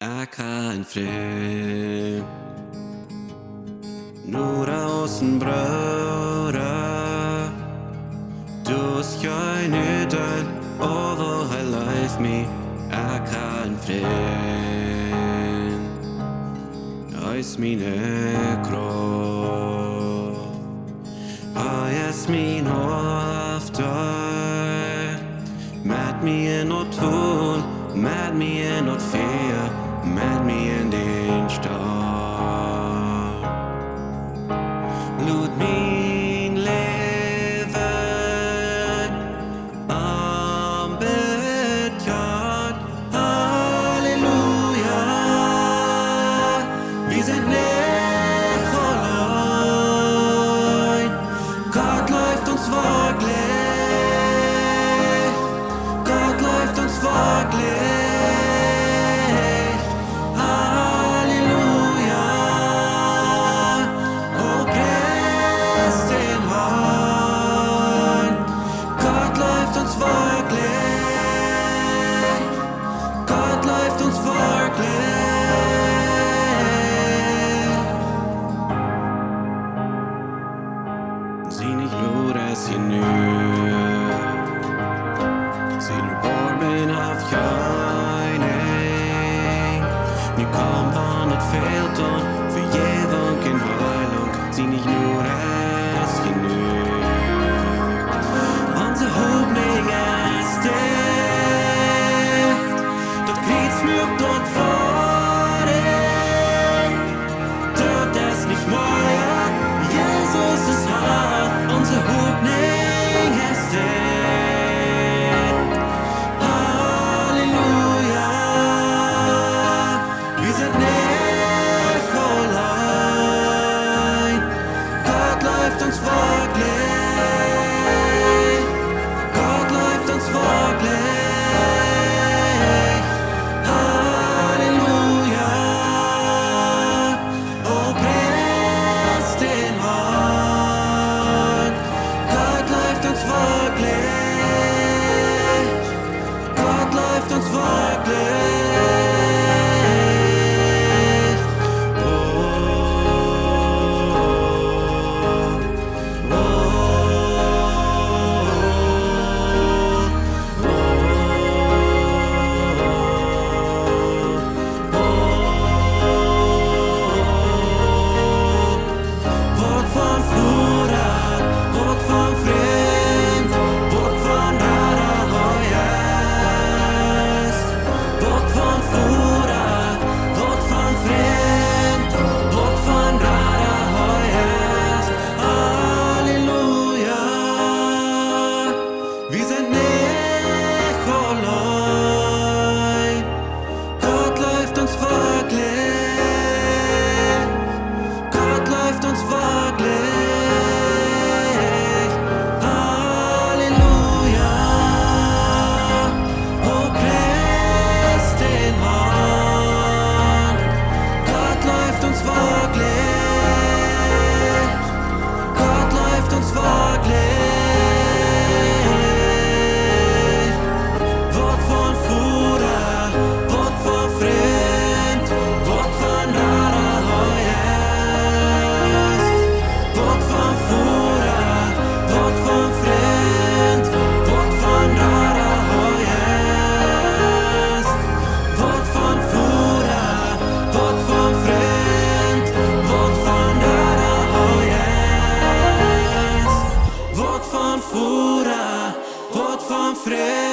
Jeg kan fri Nordaußen brødre Du skal nyden over hele life me Jeg kan fri Eis mine krov Eis min hofte Mad me in not tool Mad me in not fear Mad me in den Stab Lud min leven Am Betjad Halleluja Wir sind nicht allein Gott läuft uns wirklich Gott läuft uns wirklich Zie niet nur das je nu Zie nu bormen af jijning Nu kom van het veld dan Verjeving en heilung Zie niet nur das je nu Onze hoopning is dicht Dat kriegt smurt dort vor Dat is niet mooi Jesus ist hart Unsere Hoffnung ist dicht. Halleluja, wir sind nicht allein. Gott läuft uns wirklich. Gott läuft uns wirklich. Halleluja, oh preist den Herrn. Gott läuft uns wirklich. Gott läuft uns wirklich. Oh, oh, Wort von Bruder, Wort von Freund, Wort von Radaheuers. Wort von Bruder, Wort von Freund, Wort von Radaheuers. Halleluja, wir sind nicht allein. Gott läuft uns wirklich. Gott läuft uns wirklich. Halleluja. Oh, preist den Herrn. Gott läuft uns wirklich. Gott läuft uns wirklich. Wort von Bruder, Wort von Freund, Wort von Radaheuers. Wort von Bruder, Wort von Freund, Wort von Radaheuers. Wort von Bruder, Wort von Freund, Wort von Radaheuers. Wort von Bruder, Wort von Freund.